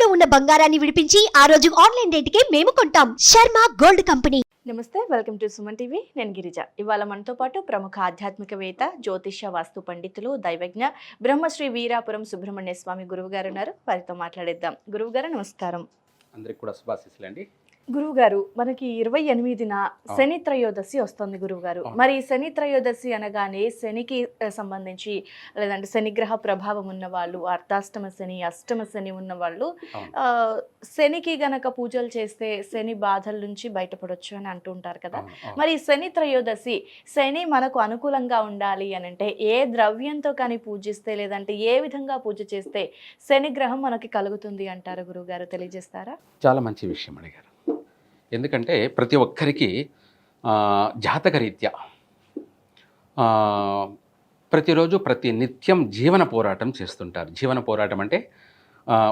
ఇంట్లో ఉన్న బంగారాన్ని విడిపించి ఆ రోజు ఆన్లైన్ రేటుకే మేము కొంటాం. Sharma gold company. నమస్తే, వెల్కమ్ టు సుమన్ టీవీ. నేను గిరిజ. ఇవాళ మనతో పాటు ప్రముఖ ఆధ్యాత్మికవేత్త, జ్యోతిష్య వాస్తు పండితులు, దైవజ్ఞ బ్రహ్మశ్రీ వీరాపురం సుబ్రహ్మణ్య స్వామి గురువు గారు ఉన్నారు. వారితో మాట్లాడేద్దాం. గురువు గారు నమస్కారం. అందరికి కూడా శుభాశీస్సులండి. గురువుగారు, మనకి 28న శని త్రయోదశి వస్తుంది గురువుగారు. మరి శని త్రయోదశి అనగానే శనికి సంబంధించి లేదంటే శనిగ్రహ ప్రభావం ఉన్న వాళ్ళు, అర్ధాష్టమ శని, అష్టమ శని ఉన్న వాళ్ళు శనికి గనక పూజలు చేస్తే శని బాధల నుంచి బయటపడొచ్చు అని అంటూ ఉంటారు కదా. మరి శని త్రయోదశి, శని మనకు అనుకూలంగా ఉండాలి అని అంటే ఏ ద్రవ్యంతో కానీ పూజిస్తే లేదంటే ఏ విధంగా పూజ చేస్తే శని గ్రహం మనకి కలుగుతుంది అంటారు గురువుగారు, తెలియజేస్తారా? చాలా మంచి విషయం అడిగారు. ఎందుకంటే ప్రతి ఒక్కరికి జాతకరీత్యా ప్రతిరోజు ప్రతి నిత్యం జీవన పోరాటం చేస్తుంటారు. జీవన పోరాటం అంటే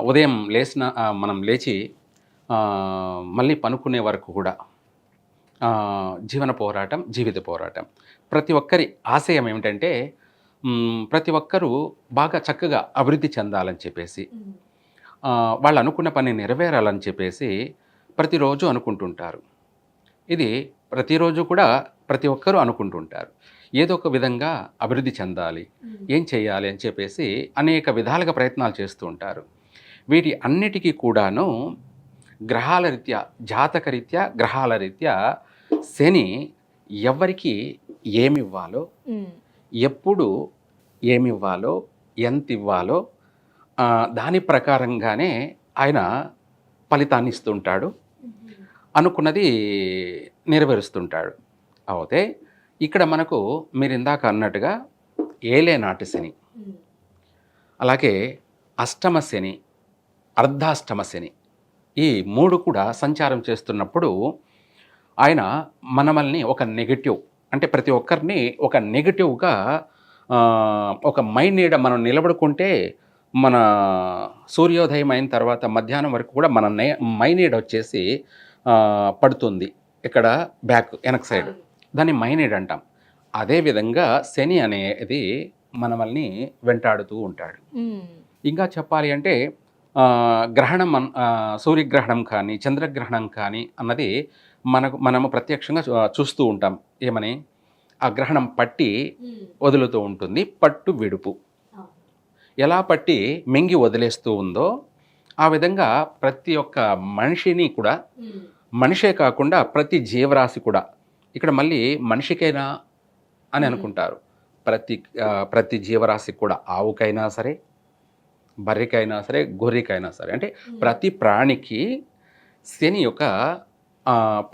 ఉదయం మనం లేచి మళ్ళీ పనుకునే వరకు కూడా జీవన పోరాటం, జీవిత పోరాటం. ప్రతి ఒక్కరి ఆశయం ఏమిటంటే ప్రతి ఒక్కరూ బాగా చక్కగా అభివృద్ధి చెందాలని చెప్పేసి, వాళ్ళు అనుకున్న పని నెరవేరాలని చెప్పేసి ప్రతిరోజు అనుకుంటుంటారు. ఇది ప్రతిరోజు కూడా ప్రతి ఒక్కరూ అనుకుంటుంటారు. ఏదో ఒక విధంగా అభివృద్ధి చెందాలి, ఏం చేయాలి అని చెప్పేసి అనేక విధాలుగా ప్రయత్నాలు చేస్తూ ఉంటారు. వీటి అన్నిటికీ కూడాను గ్రహాల రీత్యా, జాతకరీత్యా, గ్రహాల రీత్యా శని ఎవరికి ఏమివ్వాలో, ఎప్పుడు ఏమివ్వాలో, ఎంత ఇవ్వాలో దాని ప్రకారంగానే ఆయన ఫలితాన్ని ఇస్తుంటాడు, అనుకున్నది నెరవేరుస్తుంటాడు. అయితే ఇక్కడ మనకు మీరు ఇందాక అన్నట్టుగా ఏలేనాటి శని, అలాగే అష్టమ శని, అర్ధాష్టమ శని, ఈ మూడు కూడా సంచారం చేస్తున్నప్పుడు ఆయన మనల్ని ఒక నెగటివ్, అంటే ప్రతి ఒక్కరిని ఒక నెగటివ్గా ఒక మైండ్ నీడ మనం నిలబడుకుంటే మన సూర్యోదయం అయిన తర్వాత మధ్యాహ్నం వరకు కూడా మన మైనీడ్ వచ్చేసి పడుతుంది. ఇక్కడ వెనక్ సైడ్ దాన్ని మైనీడ్ అంటాం. అదేవిధంగా శని అనేది మనల్ని వెంటాడుతూ ఉంటాడు. ఇంకా చెప్పాలి అంటే గ్రహణం, సూర్యగ్రహణం కానీ చంద్రగ్రహణం కానీ అన్నది మనము ప్రత్యక్షంగా చూస్తూ ఉంటాం. ఏమని? ఆ గ్రహణం పట్టి వదులుతూ ఉంటుంది, పట్టు విడుపు. ఎలా పట్టి మింగి వదిలేస్తూ ఉందో ఆ విధంగా ప్రతి ఒక్క మనిషిని కూడా, మనిషే కాకుండా ప్రతి జీవరాశి కూడా, ఇక్కడ మళ్ళీ మనిషికైనా అని అనుకుంటారు, ప్రతి జీవరాశి కూడా, ఆవుకైనా సరే, బర్రెకైనా సరే, గొర్రెకైనా సరే, అంటే ప్రతి ప్రాణికి శని యొక్క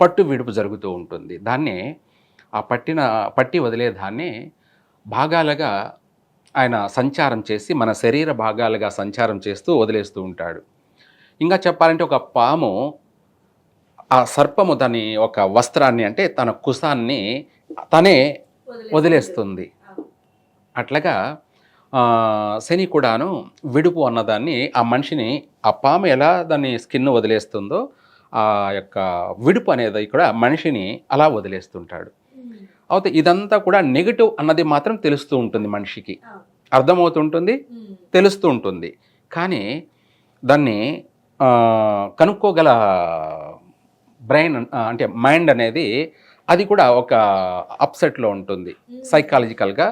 పట్టు విడుపు జరుగుతూ ఉంటుంది. దాన్నే ఆ పట్టి వదిలేదాన్ని భాగాలుగా ఆయన సంచారం చేసి మన శరీర భాగాలుగా సంచారం చేస్తూ వదిలేస్తూ ఉంటాడు. ఇంకా చెప్పాలంటే ఒక పాము, ఆ సర్పము దాని ఒక వస్త్రాన్ని, అంటే తన కుశాన్ని తనే వదిలేస్తుంది. అట్లాగా శని కూడాను విడుపు అన్నదాన్ని, ఆ మనిషిని, ఆ పాము ఎలా దాన్ని స్కిన్ వదిలేస్తుందో ఆ యొక్క విడుపు అనేది కూడా మనిషిని అలా వదిలేస్తుంటాడు. అయితే ఇదంతా కూడా నెగిటివ్ అన్నది మాత్రం తెలుస్తూ ఉంటుంది, మనిషికి అర్థమవుతుంటుంది, తెలుస్తూ ఉంటుంది. కానీ దాన్ని కనుక్కోగల బ్రెయిన్, అంటే మైండ్ అనేది, అది కూడా ఒక అప్సెట్లో ఉంటుంది. సైకాలజికల్గా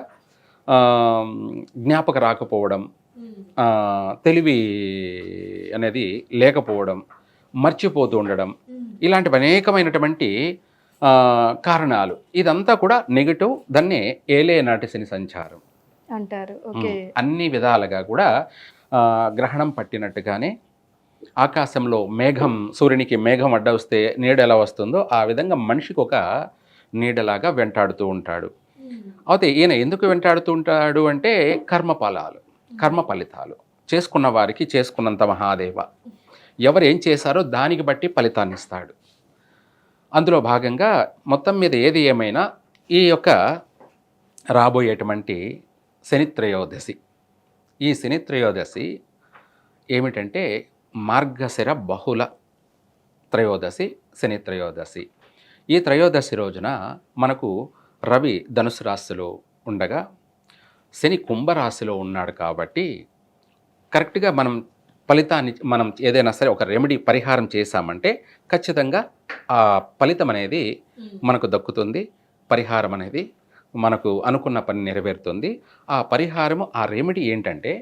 జ్ఞాపక రాకపోవడం, తెలివి అనేది లేకపోవడం, మర్చిపోతూ ఉండడం, ఇలాంటివి అనేకమైనటువంటి కారణాలు. ఇదంతా కూడా నెగిటివ్. దాన్ని ఏలేనాటి శని సంచారం అంటారు. అన్ని విధాలుగా కూడా గ్రహణం పట్టినట్టుగానే ఆకాశంలో మేఘం, సూర్యునికి మేఘం అడ్డ వస్తే నీడ ఎలా వస్తుందో ఆ విధంగా మనిషికి ఒక నీడలాగా వెంటాడుతూ ఉంటాడు. అయితే ఈయన ఎందుకు వెంటాడుతూ ఉంటాడు అంటే కర్మ ఫలితాలు చేసుకున్న వారికి చేసుకున్నంత మహాదేవ. ఎవరు ఏం చేశారో దానికి బట్టి ఫలితాన్ని ఇస్తాడు. అందులో భాగంగా మొత్తం మీద ఏది ఏమైనా ఈ యొక్క రాబోయేటువంటి శని త్రయోదశి, ఈ శని త్రయోదశి ఏమిటంటే మార్గశిర బహుళ త్రయోదశి, శని త్రయోదశి. ఈ త్రయోదశి రోజున మనకు రవి ధనుసు రాశిలో ఉండగా శని కుంభరాశిలో ఉన్నాడు కాబట్టి కరెక్ట్గా మనం ఫలితాన్ని మనం ఏదైనా సరే ఒక రెమెడీ పరిహారం చేశామంటే ఖచ్చితంగా ఆ ఫలితం అనేది మనకు దక్కుతుంది. పరిహారం అనేది మనకు అనుకున్న పని నెరవేరుతుంది. ఆ పరిహారము ఆ రెమెడీ ఏంటంటే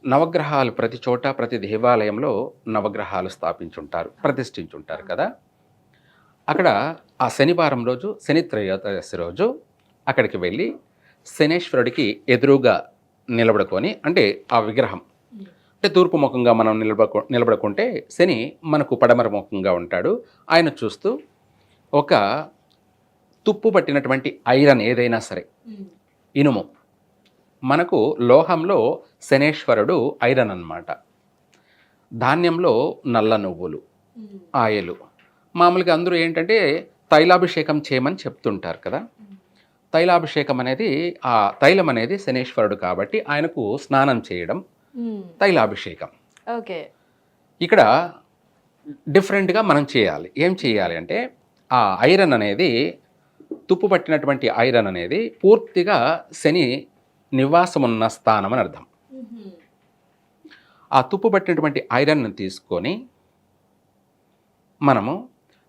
నవగ్రహాలు ప్రతి చోట ప్రతి దేవాలయంలో నవగ్రహాలు స్థాపించుంటారు, ప్రతిష్ఠించుంటారు కదా. అక్కడ ఆ శనివారం రోజు శని త్రయోదశి రోజు అక్కడికి వెళ్ళి శనేశ్వరుడికి ఎదురుగా నిలబడుకొని, అంటే ఆ విగ్రహం అంటే తూర్పు ముఖంగా మనం నిలబడుకుంటే శని మనకు పడమర ముఖంగా ఉంటాడు. ఆయన చూస్తూ ఒక తుప్పు పట్టినటువంటి ఐరన్ ఏదైనా సరే, ఇనుము, మనకు లోహంలో శనేశ్వరుడు ఐరన్ అన్నమాట. ధాన్యంలో నల్ల నువ్వులు, ఆయలు. మామూలుగా అందరూ ఏంటంటే తైలాభిషేకం చేయమని చెప్తుంటారు కదా. తైలాభిషేకం అనేది ఆ తైలం అనేది శనేశ్వరుడు కాబట్టి ఆయనకు స్నానం చేయడం తైలాభిషేకం. ఓకే, ఇక్కడ డిఫరెంట్గా మనం చేయాలి. ఏం చేయాలి అంటే ఆ ఐరన్ అనేది, తుప్పు పట్టినటువంటి ఐరన్ అనేది పూర్తిగా శని నివాసం ఉన్న స్థానం అని అర్థం. ఆ తుప్పు పట్టినటువంటి ఐరన్ను తీసుకొని మనము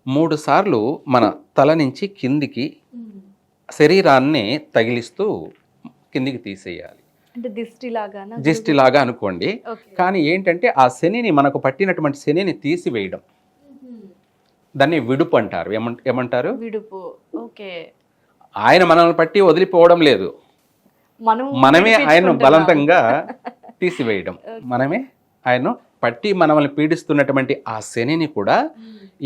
3 సార్లు మన తల నుంచి కిందికి శరీరాన్ని తగిలిస్తూ కిందికి తీసేయాలి. అంటే దిష్టిలాగా అనుకోండి. కానీ ఏంటంటే ఆ శనిని, మనకు పట్టినటువంటి శనిని తీసివేయడం, దాన్ని విడుపు అంటారు. ఏమంటారు? విడుపు. ఓకే, ఆయన మనల్ని పట్టి వదిలిపోవడం లేదు, మనమే ఆయన్ను బలవంతంగా తీసివేయడం. మనమే ఆయన్ను పట్టి మనల్ని పీడిస్తున్నటువంటి ఆ శనిని కూడా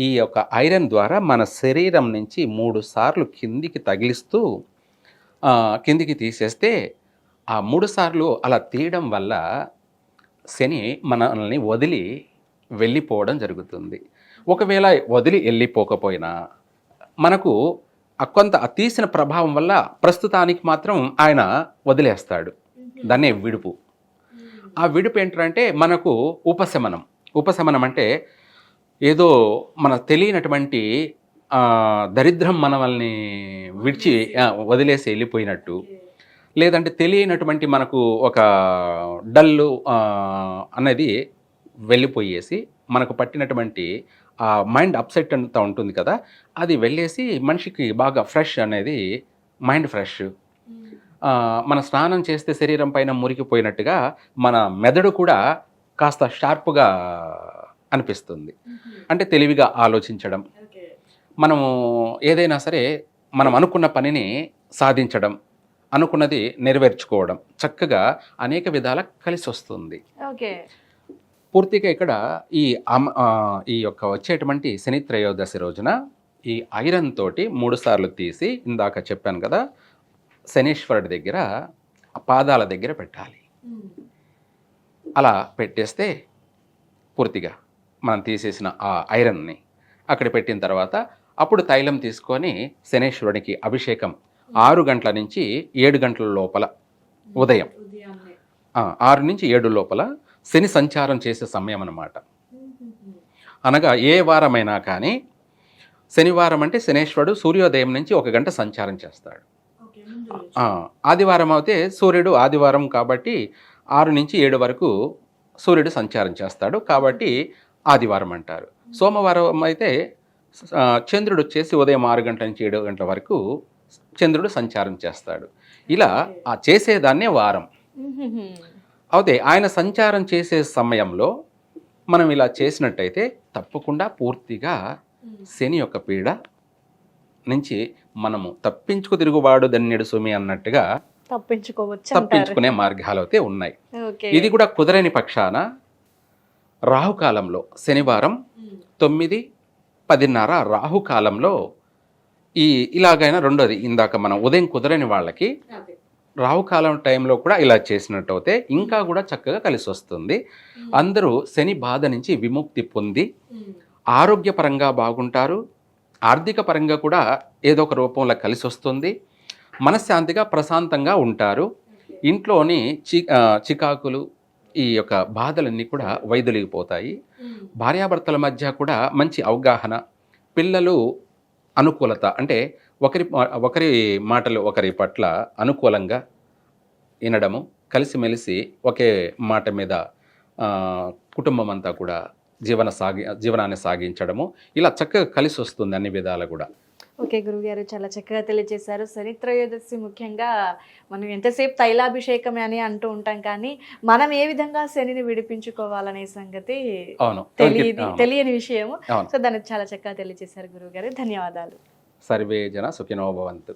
ఈ యొక్క ఐరన్ ద్వారా మన శరీరం నుంచి 3 సార్లు కిందికి తగిలిస్తూ కిందికి తీసేస్తే, ఆ 3 సార్లు అలా తీయడం వల్ల శని మనల్ని వదిలి వెళ్ళిపోవడం జరుగుతుంది. ఒకవేళ వదిలి వెళ్ళిపోకపోయినా మనకు కొంత తీసిన ప్రభావం వల్ల ప్రస్తుతానికి మాత్రం ఆయన వదిలేస్తాడు. దాన్నే విడుపు. ఆ విడుపు ఏంటంటే మనకు ఉపశమనం. ఉపశమనం అంటే ఏదో మన తెలియనటువంటి దరిద్రం మనల్ని విడిచి వదిలేసి వెళ్ళిపోయినట్టు, లేదంటే తెలియనటువంటి మనకు ఒక డల్లు అనేది వెళ్ళిపోయేసి మనకు పట్టినటువంటి ఆ మైండ్ అప్సెట్ అంతా ఉంటుంది కదా, అది వెళ్ళేసి మనిషికి బాగా ఫ్రెష్ అనేది, మైండ్ ఫ్రెష్. మన స్నానం చేస్తే శరీరం పైన మురికిపోయినట్టుగా మన మెదడు కూడా కాస్త షార్ప్గా అనిపిస్తుంది. అంటే తెలివిగా ఆలోచించడం, మనము ఏదైనా సరే మనం అనుకున్న పనిని సాధించడం, అనుకున్నది నెరవేర్చుకోవడం చక్కగా అనేక విధాల కలిసి వస్తుంది. ఓకే, పూర్తిగా ఇక్కడ ఈ యొక్క వచ్చేటువంటి శని త్రయోదశి రోజున ఈ ఐరన్ తోటి 3 సార్లు తీసి, ఇందాక చెప్పాను కదా, శనీశ్వరుడి దగ్గర పాదాల దగ్గర పెట్టాలి. అలా పెట్టేస్తే పూర్తిగా మనం తీసేసిన ఆ ఐరన్ని అక్కడ పెట్టిన తర్వాత అప్పుడు తైలం తీసుకొని శనీశ్వరుడికి అభిషేకం 6 గంటల నుంచి 7 గంటల లోపల, ఉదయం 6 నుంచి 7 లోపల శని సంచారం చేసే సమయం అన్నమాట. అనగా ఏ వారమైనా కానీ, శనివారం అంటే శనేశ్వరుడు సూర్యోదయం నుంచి 1 గంట సంచారం చేస్తాడు. ఆదివారం అయితే సూర్యుడు ఆదివారం కాబట్టి 6 నుంచి 7 వరకు సూర్యుడు సంచారం చేస్తాడు కాబట్టి ఆదివారం అంటారు. సోమవారం అయితే చంద్రుడు వచ్చేసి ఉదయం 6 గంటల నుంచి 7 గంటల వరకు చంద్రుడు సంచారం చేస్తాడు. ఇలా ఆ చేసేదాన్నే వారం. అయితే ఆయన సంచారం చేసే సమయంలో మనం ఇలా చేసినట్టయితే తప్పకుండా పూర్తిగా శని యొక్క పీడ నుంచి మనము తప్పించుకు తిరుగువాడు ధన్యుడు సుమి అన్నట్టుగా తప్పించుకునే మార్గాలు అయితే ఉన్నాయి. ఇది కూడా కుదరని పక్షాన రాహుకాలంలో శనివారం 9-10:30 రాహుకాలంలో ఇలాగైనా రెండోది, ఇందాక మనం ఉదయం కుదరని వాళ్ళకి రాహుకాలం టైంలో కూడా ఇలా చేసినట్టు అయితే ఇంకా కూడా చక్కగా కలిసి వస్తుంది. అందరూ శని బాధ నుంచి విముక్తి పొంది ఆరోగ్యపరంగా బాగుంటారు, ఆర్థిక పరంగా కూడా ఏదో ఒక రూపంలో కలిసి వస్తుంది, మనశ్శాంతిగా ప్రశాంతంగా ఉంటారు. ఇంట్లోని చికాకులు, ఈ యొక్క బాధలన్నీ కూడా వైదొలిగిపోతాయి. భార్యాభర్తల మధ్య కూడా మంచి అవగాహన, పిల్లలు అనుకూలత, అంటే ఒకరి మాటలు ఒకరి పట్ల అనుకూలంగా వినడము, కలిసిమెలిసి ఒకే మాట మీద కుటుంబం అంతా కూడా జీవనాన్ని సాగించడము ఇలా చక్కగా కలిసి వస్తుంది అన్ని విధాలు కూడా. ఓకే గురువుగారు, చాలా చక్కగా తెలియజేశారు. శని త్రయోదశి ముఖ్యంగా మనం ఎంతసేపు తైలాభిషేకమే అని అంటూ ఉంటాం, కానీ మనం ఏ విధంగా శనిని విడిపించుకోవాలనే సంగతి అవును, తెలియని విషయము. అవును. సో దాన్ని చాలా చక్కగా తెలియజేశారు గురువుగారు. ధన్యవాదాలు. సర్వే జన సుఖినో భవంతు.